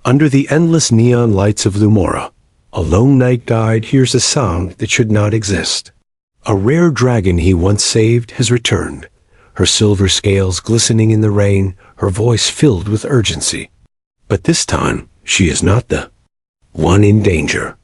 Under the endless neon lights of Lumora, a lone night guide hears a sound that should not exist. A rare dragon he once saved has returned, her silver scales glistening in the rain, her voice filled with urgency. But this time, she is not the one in danger.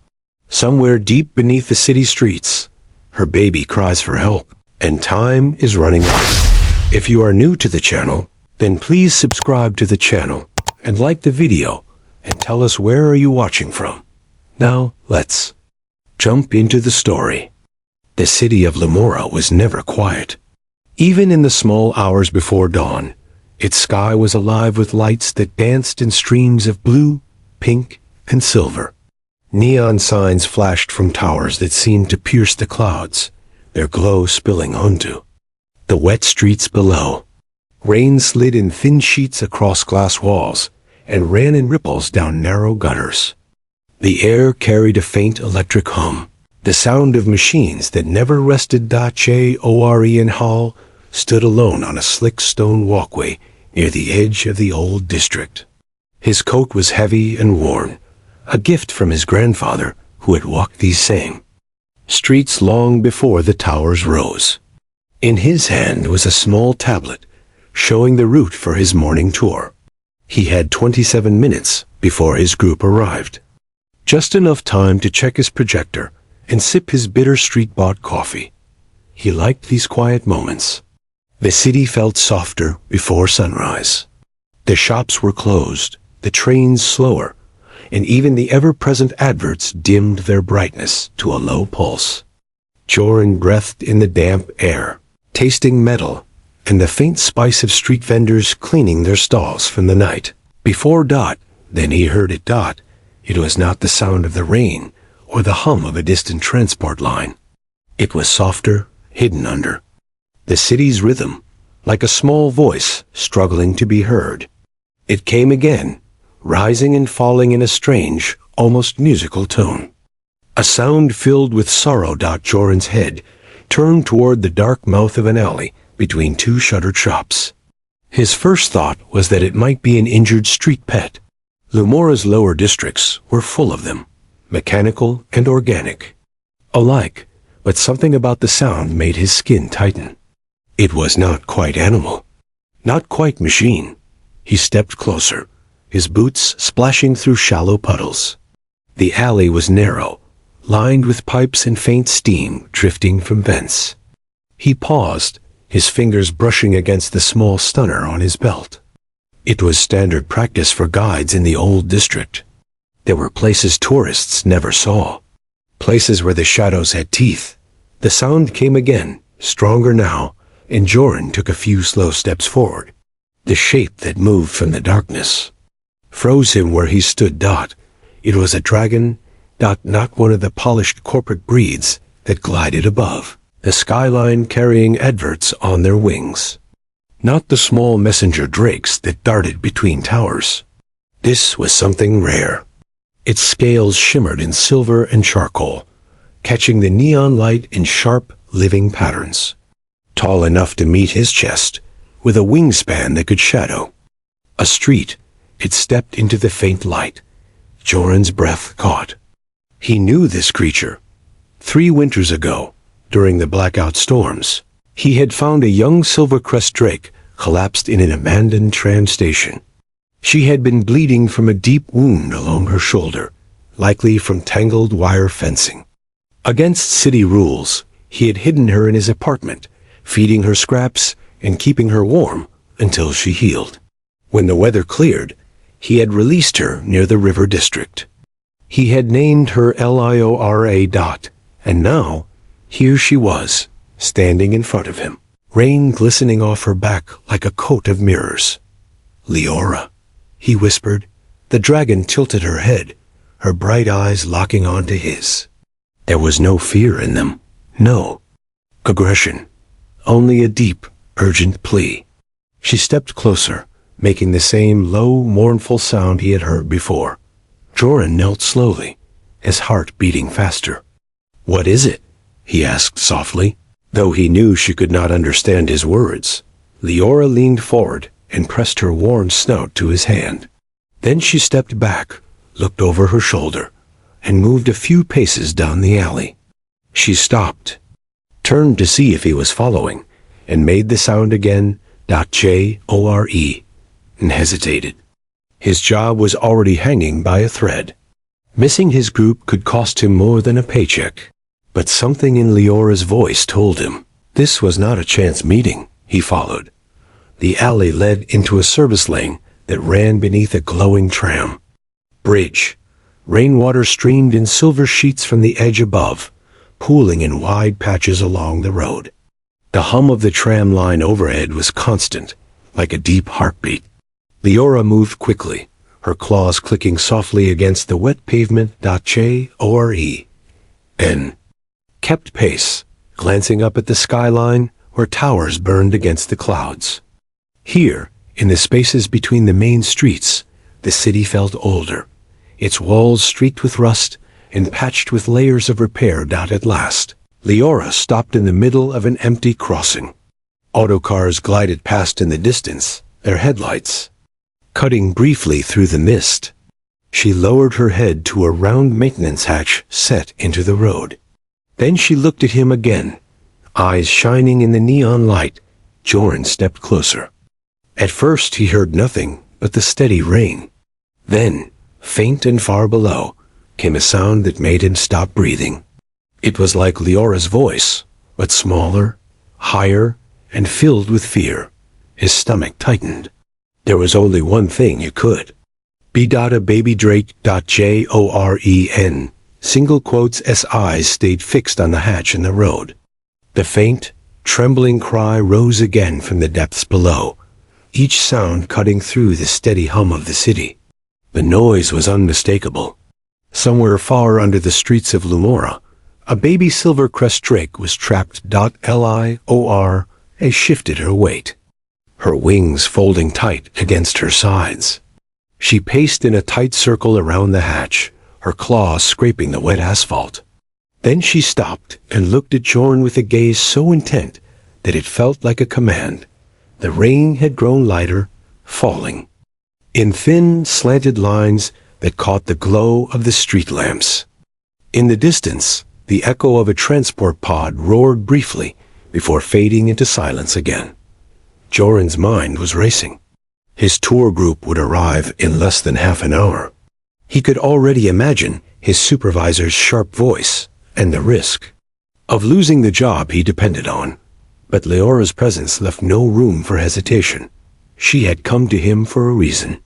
Somewhere deep beneath the city streets, her baby cries for help, and time is running out. If you are new to the channel, then please subscribe to the channel and like the video and tell us where are you watching from. Now, let's jump into the story. The city of Lumora was never quiet. Even in the small hours before dawn, its sky was alive with lights that danced in streams of blue, pink, and silver. Neon signs flashed from towers that seemed to pierce the clouds, their glow spilling onto the wet streets below. Rain slid in thin sheets across glass walls and ran in ripples down narrow gutters. The air carried a faint electric hum, the sound of machines that never rested. Orion Hall stood alone on a slick stone walkway near the edge of the old district. His coat was heavy and worn, a gift from his grandfather who had walked these same streets long before the towers rose. In his hand was a small tablet showing the route for his morning tour. He had 27 minutes before his group arrived. Just enough time to check his projector and sip his bitter street-bought coffee. He liked these quiet moments. The city felt softer before sunrise. The shops were closed, the trains slower, and even the ever-present adverts dimmed their brightness to a low pulse. Joran breathed in the damp air, tasting metal and the faint spice of street vendors cleaning their stalls from the night. Before dot, then he heard it dot. It was not the sound of the rain or the hum of a distant transport line. It was softer, hidden under the city's rhythm, like a small voice struggling to be heard. It came again, rising and falling in a strange, almost musical tone. A sound filled with sorrow. Joran's head turned toward the dark mouth of an alley between two shuttered shops. His first thought was that it might be an injured street pet. Lumora's lower districts were full of them, mechanical and organic alike, but something about the sound made his skin tighten. It was not quite animal, not quite machine. He stepped closer, his boots splashing through shallow puddles. The alley was narrow, lined with pipes and faint steam drifting from vents. He paused, his fingers brushing against the small stunner on his belt. It was standard practice for guides in the old district. There were places tourists never saw, places where the shadows had teeth. The sound came again, stronger now, and Joran took a few slow steps forward. The shape that moved from the darkness froze him where he stood. It was a dragon, not one of the polished corporate breeds that glided above the skyline carrying adverts on their wings. Not the small messenger drakes that darted between towers. This was something rare. Its scales shimmered in silver and charcoal, catching the neon light in sharp, living patterns. Tall enough to meet his chest, with a wingspan that could shadow a street, it stepped into the faint light. Joran's breath caught. He knew this creature. 3 winters ago, during the blackout storms, he had found a young silvercrest drake collapsed in an abandoned tram station. She had been bleeding from a deep wound along her shoulder, likely from tangled wire fencing. Against city rules, he had hidden her in his apartment, feeding her scraps and keeping her warm until she healed. When the weather cleared, he had released her near the river district. He had named her Liora. And now, here she was, standing in front of him, rain glistening off her back like a coat of mirrors. Liora, he whispered. The dragon tilted her head, her bright eyes locking onto his. There was no fear in them, no aggression, only a deep, urgent plea. She stepped closer, making the same low, mournful sound he had heard before. Joran knelt slowly, his heart beating faster. "What is it?" he asked softly. Though he knew she could not understand his words, Liora leaned forward and pressed her warm snout to his hand. Then she stepped back, looked over her shoulder, and moved a few paces down the alley. She stopped, turned to see if he was following, and made the sound again, "Jore," and hesitated. His job was already hanging by a thread. Missing his group could cost him more than a paycheck. But something in Leora's voice told him this was not a chance meeting. He followed. The alley led into a service lane that ran beneath a glowing tram. Bridge. Rainwater streamed in silver sheets from the edge above, pooling in wide patches along the road. The hum of the tram line overhead was constant, like a deep heartbeat. Leora moved quickly, her claws clicking softly against the wet pavement. Jore. N. Kept pace, glancing up at the skyline where towers burned against the clouds. Here, in the spaces between the main streets, the city felt older, its walls streaked with rust and patched with layers of repair. At last, Leora stopped in the middle of an empty crossing. Autocars glided past in the distance, their headlights cutting briefly through the mist. She lowered her head to a round maintenance hatch set into the road. Then she looked at him again, eyes shining in the neon light. Joran stepped closer. At first he heard nothing but the steady rain. Then, faint and far below, came a sound that made him stop breathing. It was like Leora's voice, but smaller, higher, and filled with fear. His stomach tightened. There was only one thing you could. "Be a baby Drake." Joren. Single quotes as eyes stayed fixed on the hatch in the road. The faint, trembling cry rose again from the depths below, each sound cutting through the steady hum of the city. The noise was unmistakable. Somewhere far under the streets of Lumora, a baby silvercrest drake was trapped. Lior shifted her weight, her wings folding tight against her sides. She paced in a tight circle around the hatch, her claws scraping the wet asphalt. Then she stopped and looked at Joran with a gaze so intent that it felt like a command. The rain had grown lighter, falling in thin, slanted lines that caught the glow of the street lamps. In the distance, the echo of a transport pod roared briefly before fading into silence again. Joran's mind was racing. His tour group would arrive in less than half an hour. He could already imagine his supervisor's sharp voice and the risk of losing the job he depended on. But Leora's presence left no room for hesitation. She had come to him for a reason.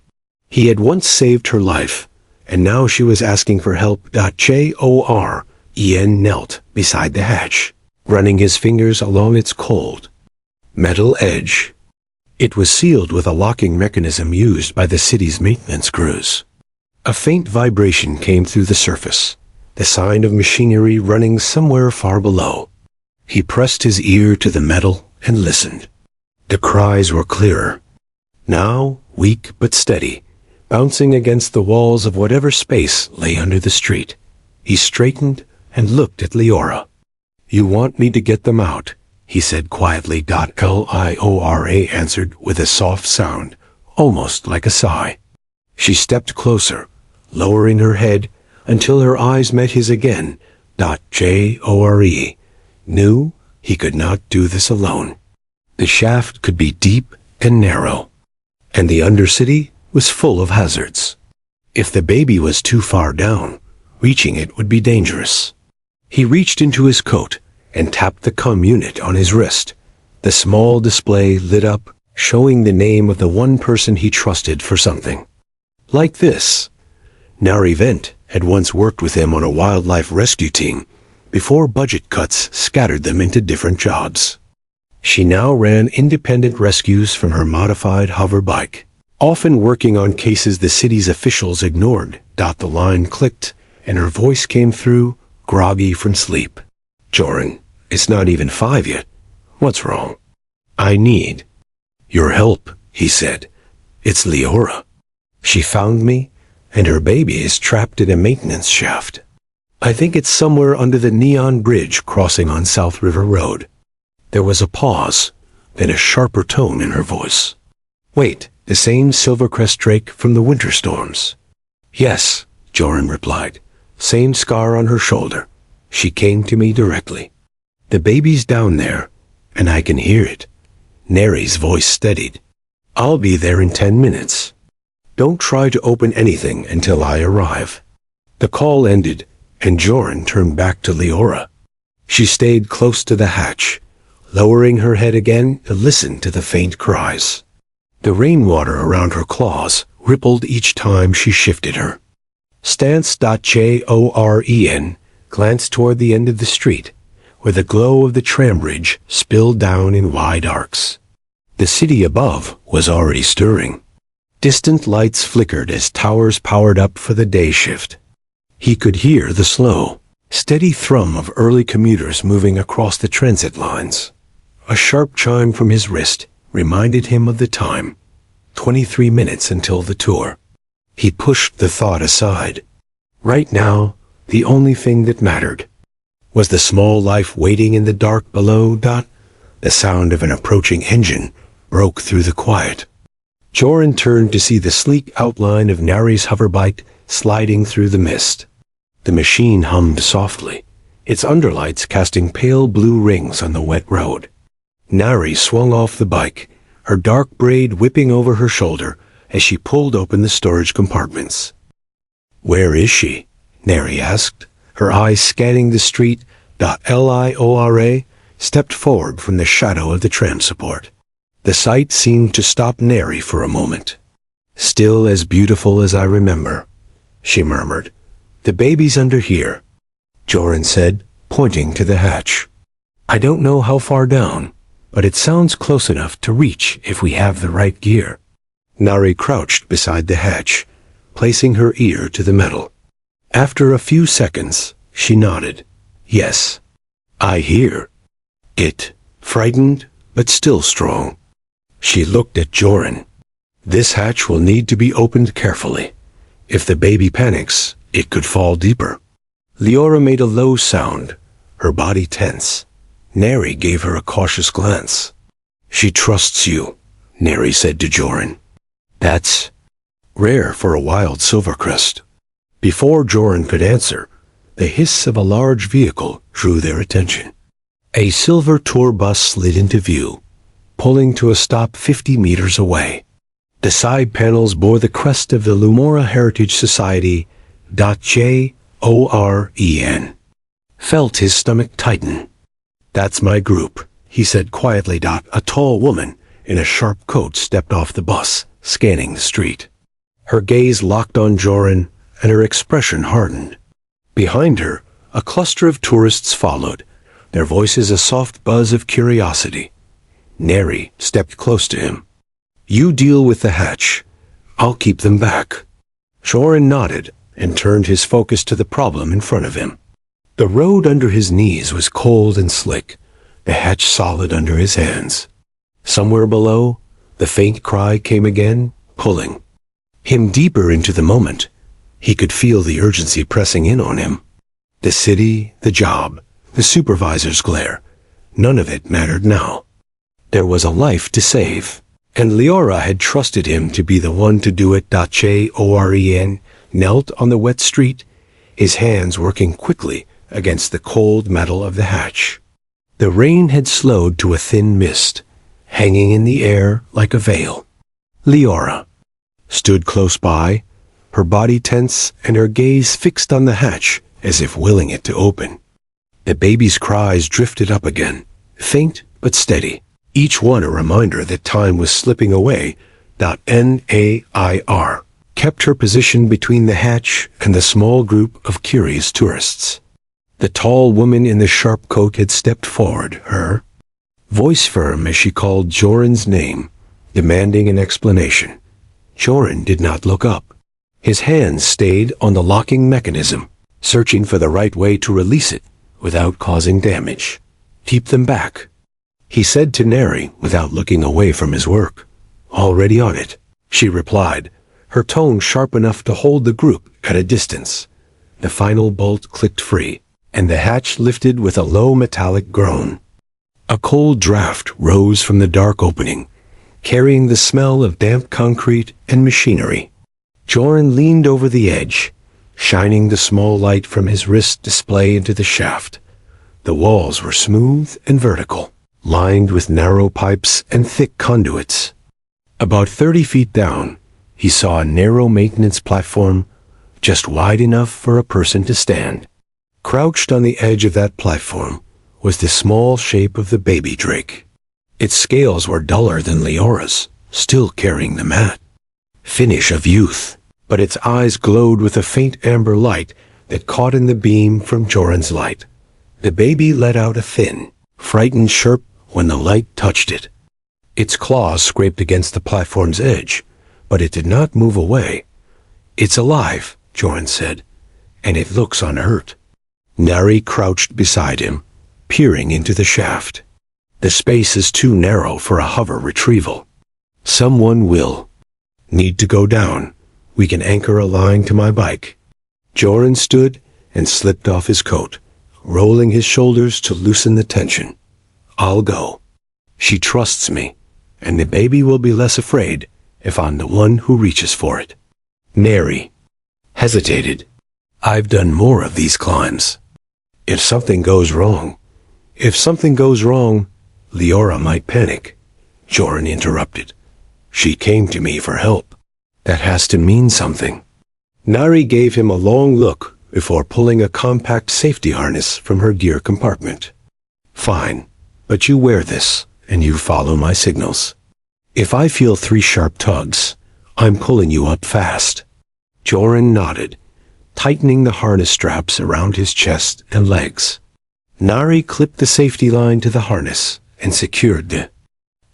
He had once saved her life, and now she was asking for help. Joren knelt beside the hatch, running his fingers along its cold metal edge. It was sealed with a locking mechanism used by the city's maintenance crews. A faint vibration came through the surface, the sign of machinery running somewhere far below. He pressed his ear to the metal and listened. The cries were clearer, now weak but steady, bouncing against the walls of whatever space lay under the street. He straightened and looked at Leora. "You want me to get them out?" he said quietly. Liora answered with a soft sound, almost like a sigh. She stepped closer, lowering her head until her eyes met his again. Jore knew he could not do this alone. The shaft could be deep and narrow, and the undercity was full of hazards. If the baby was too far down, reaching it would be dangerous. He reached into his coat and tapped the comm unit on his wrist. The small display lit up, showing the name of the one person he trusted for something like this. Narivent had once worked with him on a wildlife rescue team before budget cuts scattered them into different jobs. She now ran independent rescues from her modified hover bike, often working on cases the city's officials ignored. The line clicked, and her voice came through, groggy from sleep. "Joran, it's not even 5 yet. What's wrong?" "I need your help," he said. "It's Leora. She found me, and her baby is trapped in a maintenance shaft. I think it's somewhere under the neon bridge crossing on South River Road." There was a pause, then a sharper tone in her voice. "Wait, the same silvercrest drake from the winter storms. Yes, Joran replied. Same scar on her shoulder. She came to me directly. The baby's down there, and I can hear it. Neri's voice steadied. I'll be there in 10 minutes. Don't try to open anything until I arrive. The call ended, and Joran turned back to Leora. She stayed close to the hatch, lowering her head again to listen to the faint cries. The rainwater around her claws rippled each time she shifted her. Stance.Joren glanced toward the end of the street, where the glow of the tram bridge spilled down in wide arcs. The city above was already stirring. Distant lights flickered as towers powered up for the day shift. He could hear the slow, steady thrum of early commuters moving across the transit lines. A sharp chime from his wrist reminded him of the time, 23 minutes until the tour. He pushed the thought aside. Right now, the only thing that mattered was the small life waiting in the dark below. The sound of an approaching engine broke through the quiet. Joran turned to see the sleek outline of Nari's hoverbike sliding through the mist. The machine hummed softly, its underlights casting pale blue rings on the wet road. Nari swung off the bike, her dark braid whipping over her shoulder as she pulled open the storage compartments. Where is she? Nari asked, her eyes scanning the street. Liora stepped forward from the shadow of the tram support. The sight seemed to stop Neri for a moment. Still as beautiful as I remember, she murmured. The baby's under here, Joran said, pointing to the hatch. I don't know how far down, but it sounds close enough to reach if we have the right gear. Nari crouched beside the hatch, placing her ear to the metal. After a few seconds, she nodded. Yes, I hear it, frightened but still strong. She looked at Joran. This hatch will need to be opened carefully. If the baby panics, it could fall deeper. Leora made a low sound, her body tense. Neri gave her a cautious glance. She trusts you, Neri said to Joran. That's rare for a wild silvercrest. Before Joran could answer, the hiss of a large vehicle drew their attention. A silver tour bus slid into view, pulling to a stop 50 meters away. The side panels bore the crest of the Lumora Heritage Society. Joren felt his stomach tighten. That's my group, he said quietly. A tall woman in a sharp coat stepped off the bus, scanning the street. Her gaze locked on Joran, and her expression hardened. Behind her, a cluster of tourists followed, their voices a soft buzz of curiosity. Neri stepped close to him. You deal with the hatch. I'll keep them back. Joran nodded and turned his focus to the problem in front of him. The road under his knees was cold and slick, the hatch solid under his hands. Somewhere below, the faint cry came again, pulling him deeper into the moment. He could feel the urgency pressing in on him. The city, the job, the supervisor's glare, none of it mattered now. There was a life to save, and Leora had trusted him to be the one to do it. Joren knelt on the wet street, his hands working quickly against the cold metal of the hatch. The rain had slowed to a thin mist, hanging in the air like a veil. Leora stood close by, her body tense and her gaze fixed on the hatch as if willing it to open. The baby's cries drifted up again, faint but steady, each one a reminder that time was slipping away. Nair kept her position between the hatch and the small group of curious tourists. The tall woman in the sharp coat had stepped forward, her voice firm as she called Joran's name, demanding an explanation. Joran did not look up. His hands stayed on the locking mechanism, searching for the right way to release it without causing damage. Keep them back, he said to Neri without looking away from his work. Already on it, she replied, her tone sharp enough to hold the group at a distance. The final bolt clicked free, and the hatch lifted with a low metallic groan. A cold draft rose from the dark opening, carrying the smell of damp concrete and machinery. Joran leaned over the edge, shining the small light from his wrist display into the shaft. The walls were smooth and vertical, lined with narrow pipes and thick conduits. About 30 feet down, he saw a narrow maintenance platform, just wide enough for a person to stand. Crouched on the edge of that platform was the small shape of the baby drake. Its scales were duller than Leora's, still carrying the mat. Finish of youth, but its eyes glowed with a faint amber light that caught in the beam from Joran's light. The baby let out a thin, frightened chirp when the light touched it. Its claws scraped against the platform's edge, but it did not move away. "It's alive," Joran said, "and it looks unhurt." Nari crouched beside him, peering into the shaft. "The space is too narrow for a hover retrieval. Someone will need to go down. We can anchor a line to my bike." Joran stood and slipped off his coat, rolling his shoulders to loosen the tension. "I'll go. She trusts me, and the baby will be less afraid if I'm the one who reaches for it." Neri hesitated. "I've done more of these climbs. If something goes wrong, Leora might panic." Joran interrupted. "She came to me for help. That has to mean something." Nari gave him a long look before pulling a compact safety harness from her gear compartment. "Fine, but you wear this, and you follow my signals. If I feel 3 sharp tugs, I'm pulling you up fast." Joran nodded, tightening the harness straps around his chest and legs. Nari clipped the safety line to the harness and secured the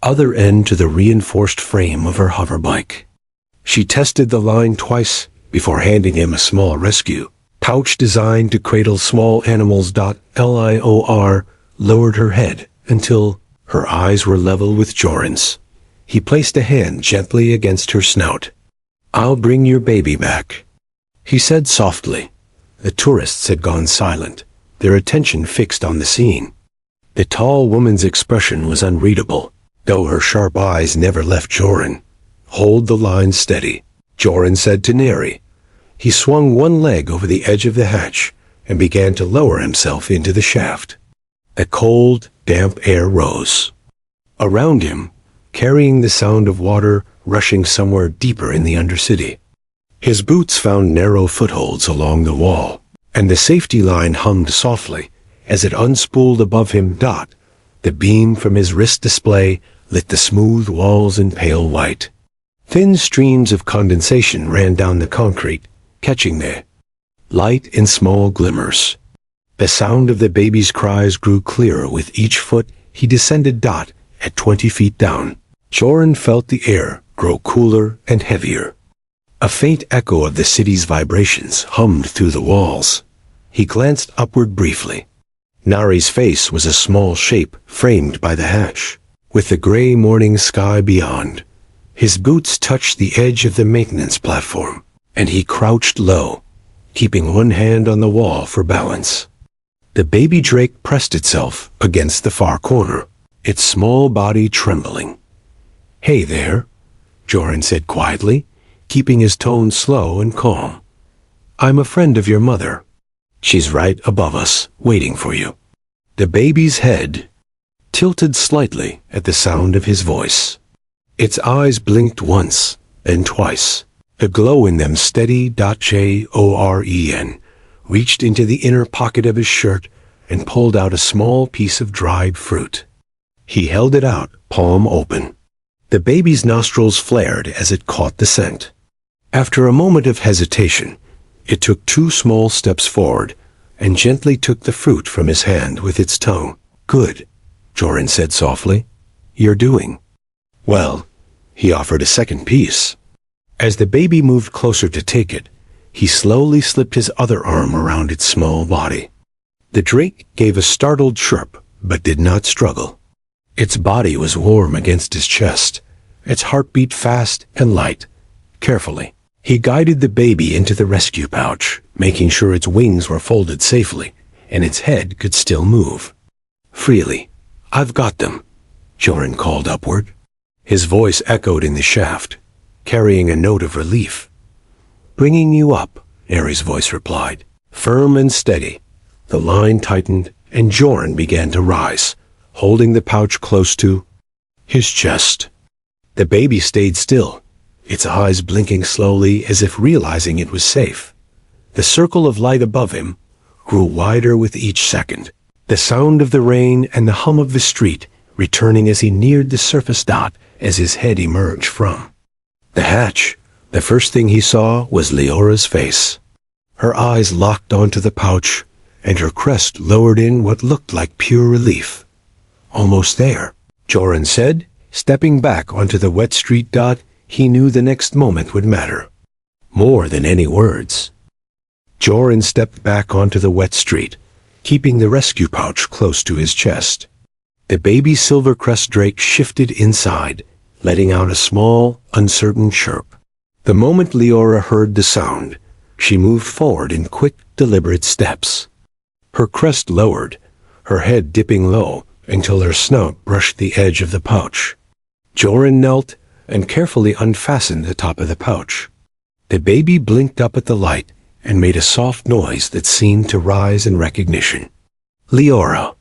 other end to the reinforced frame of her hoverbike. She tested the line twice before handing him a small rescue pouch designed to cradle small animals. Lior lowered her head until her eyes were level with Joran's. He placed a hand gently against her snout. "I'll bring your baby back," he said softly. The tourists had gone silent, their attention fixed on the scene. The tall woman's expression was unreadable, though her sharp eyes never left Joran. "Hold the line steady," Joran said to Neri. He swung one leg over the edge of the hatch and began to lower himself into the shaft. A cold, damp air rose around him, carrying the sound of water rushing somewhere deeper in the Undercity. His boots found narrow footholds along the wall, and the safety line hummed softly as it unspooled above him. The beam from his wrist display lit the smooth walls in pale white. Thin streams of condensation ran down the concrete, catching the light in small glimmers. The sound of the baby's cries grew clearer with each foot he descended. At 20 feet down, Joran felt the air grow cooler and heavier. A faint echo of the city's vibrations hummed through the walls. He glanced upward briefly. Nari's face was a small shape framed by the hatch, with the gray morning sky beyond. His boots touched the edge of the maintenance platform, and he crouched low, keeping one hand on the wall for balance. The baby drake pressed itself against the far corner, its small body trembling. "Hey there," Joran said quietly, keeping his tone slow and calm. "I'm a friend of your mother. She's right above us, waiting for you." The baby's head tilted slightly at the sound of his voice. Its eyes blinked once, and twice. The glow in them steady. Joran reached into the inner pocket of his shirt and pulled out a small piece of dried fruit. He held it out, palm open. The baby's nostrils flared as it caught the scent. After a moment of hesitation, it took 2 small steps forward and gently took the fruit from his hand with its tongue. "Good," Joran said softly. "You're doing well." He offered a second piece. As the baby moved closer to take it, he slowly slipped his other arm around its small body. The drake gave a startled chirp, but did not struggle. Its body was warm against his chest, its heart beat fast and light. Carefully, he guided the baby into the rescue pouch, making sure its wings were folded safely, and its head could still move freely. "I've got them," Joran called upward. His voice echoed in the shaft, carrying a note of relief. "Bringing you up," Neri's voice replied. Firm and steady. The line tightened, and Joran began to rise, holding the pouch close to his chest. The baby stayed still, its eyes blinking slowly as if realizing it was safe. The circle of light above him grew wider with each second, the sound of the rain and the hum of the street returning as he neared the surface dot as his head emerged from the hatch. The first thing he saw was Leora's face. Her eyes locked onto the pouch, and her crest lowered in what looked like pure relief. "Almost there," Joran said, stepping back onto the wet street dot. He knew the next moment would matter, more than any words. Joran stepped back onto the wet street, keeping the rescue pouch close to his chest. The baby silvercrest drake shifted inside, letting out a small, uncertain chirp. The moment Leora heard the sound, she moved forward in quick, deliberate steps. Her crest lowered, her head dipping low until her snout brushed the edge of the pouch. Joran knelt and carefully unfastened the top of the pouch. The baby blinked up at the light and made a soft noise that seemed to rise in recognition. Leora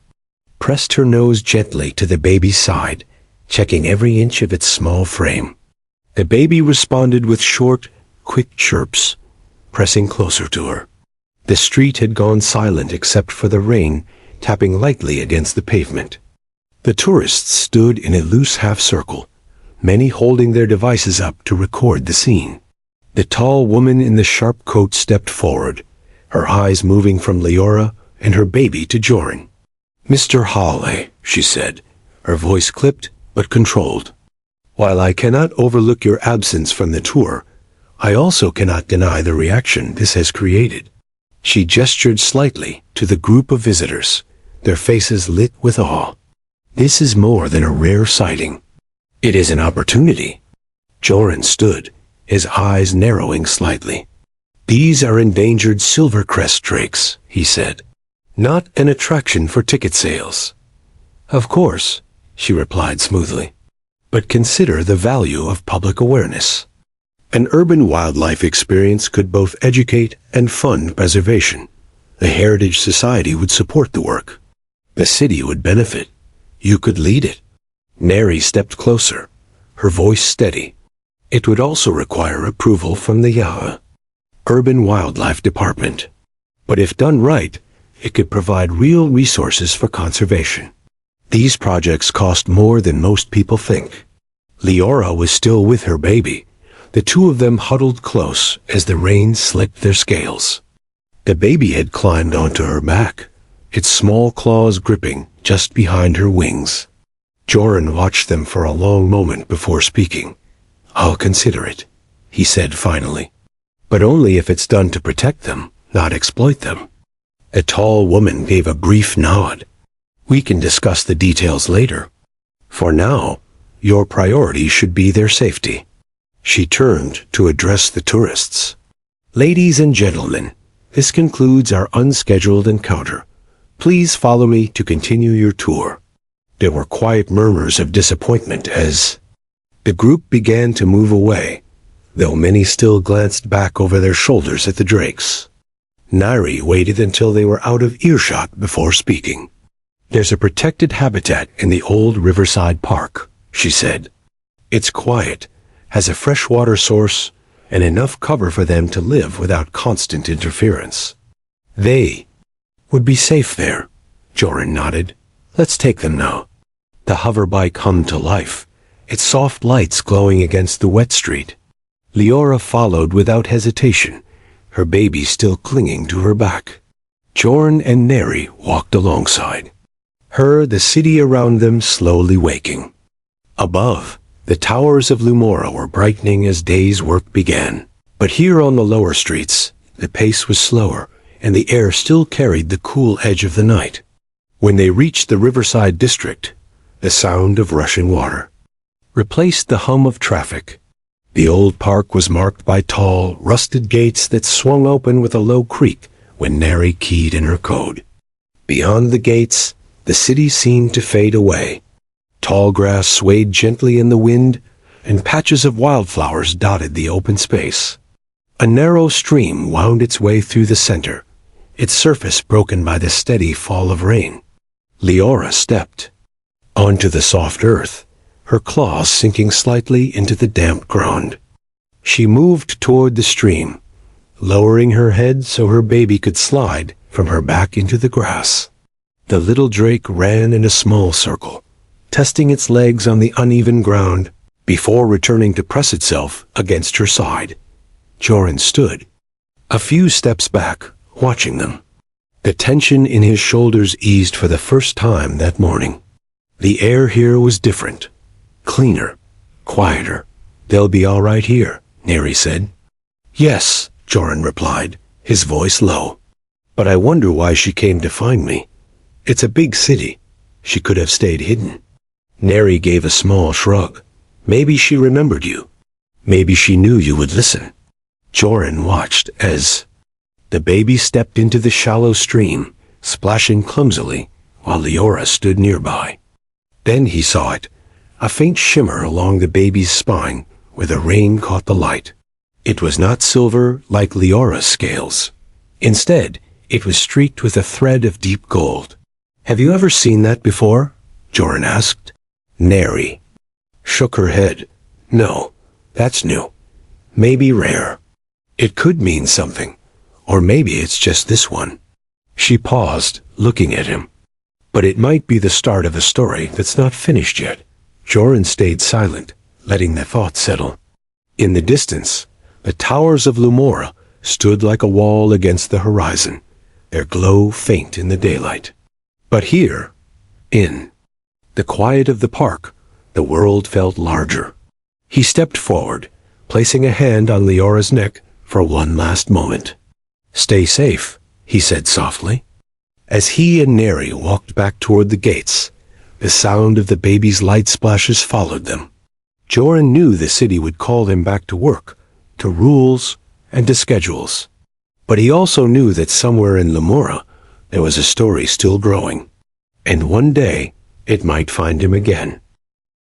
pressed her nose gently to the baby's side, checking every inch of its small frame. The baby responded with short, quick chirps, pressing closer to her. The street had gone silent except for the rain tapping lightly against the pavement. The tourists stood in a loose half-circle, many holding their devices up to record the scene. The tall woman in the sharp coat stepped forward, her eyes moving from Leora and her baby to Joran. "Mr. Hawley," she said, her voice clipped but controlled. "While I cannot overlook your absence from the tour, I also cannot deny the reaction this has created." She gestured slightly to the group of visitors, their faces lit with awe. "This is more than a rare sighting. It is an opportunity." Joran stood, his eyes narrowing slightly. "These are endangered silvercrest drakes," he said, "not an attraction for ticket sales." "Of course," she replied smoothly, "but consider the value of public awareness. An urban wildlife experience could both educate and fund preservation. The Heritage Society would support the work. The city would benefit. You could lead it." Neri stepped closer, her voice steady. "It would also require approval from the Urban Wildlife Department. But if done right, it could provide real resources for conservation. These projects cost more than most people think." Leora was still with her baby. The two of them huddled close as the rain slicked their scales. The baby had climbed onto her back, its small claws gripping just behind her wings. Joran watched them for a long moment before speaking. "I'll consider it," he said finally. "But only if it's done to protect them, not exploit them." A tall woman gave a brief nod. "We can discuss the details later. For now, your priority should be their safety." She turned to address the tourists. "Ladies and gentlemen, this concludes our unscheduled encounter. Please follow me to continue your tour." There were quiet murmurs of disappointment as the group began to move away, though many still glanced back over their shoulders at the drakes. Neri waited until they were out of earshot before speaking. "There's a protected habitat in the old Riverside Park," she said. "It's quiet, has a freshwater source, and enough cover for them to live without constant interference. They would be safe there." Joran nodded. "Let's take them now." The hoverbike hummed to life, its soft lights glowing against the wet street. Leora followed without hesitation, her baby still clinging to her back. Joran and Neri walked alongside her, the city around them slowly waking. Above, the towers of Lumora were brightening as day's work began. But here on the lower streets, the pace was slower, and the air still carried the cool edge of the night. When they reached the Riverside district, the sound of rushing water replaced the hum of traffic. The old park was marked by tall, rusted gates that swung open with a low creak when Neri keyed in her code. Beyond the gates, the city seemed to fade away. Tall grass swayed gently in the wind, and patches of wildflowers dotted the open space. A narrow stream wound its way through the center, its surface broken by the steady fall of rain. Leora stepped onto the soft earth, her claws sinking slightly into the damp ground. She moved toward the stream, lowering her head so her baby could slide from her back into the grass. The little drake ran in a small circle, testing its legs on the uneven ground before returning to press itself against her side. Joran stood a few steps back, watching them. The tension in his shoulders eased for the first time that morning. The air here was different, cleaner, quieter. "They'll be all right here," Neri said. "Yes," Joran replied, his voice low. "But I wonder why she came to find me. It's a big city. She could have stayed hidden." Neri gave a small shrug. "Maybe she remembered you. Maybe she knew you would listen." Joran watched as the baby stepped into the shallow stream, splashing clumsily, while Leora stood nearby. Then he saw it, a faint shimmer along the baby's spine where the rain caught the light. It was not silver like Leora's scales. Instead, it was streaked with a thread of deep gold. "Have you ever seen that before?" Joran asked. Neri shook her head. "No, that's new. Maybe rare. It could mean something. Or maybe it's just this one." She paused, looking at him. "But it might be the start of a story that's not finished yet." Joran stayed silent, letting the thought settle. In the distance, the towers of Lumora stood like a wall against the horizon, their glow faint in the daylight. But here, in the quiet of the park, the world felt larger. He stepped forward, placing a hand on Leora's neck for one last moment. "Stay safe," he said softly. As he and Neri walked back toward the gates, the sound of the baby's light splashes followed them. Joran knew the city would call him back to work, to rules, and to schedules. But he also knew that somewhere in Lumora there was a story still growing. And one day it might find him again.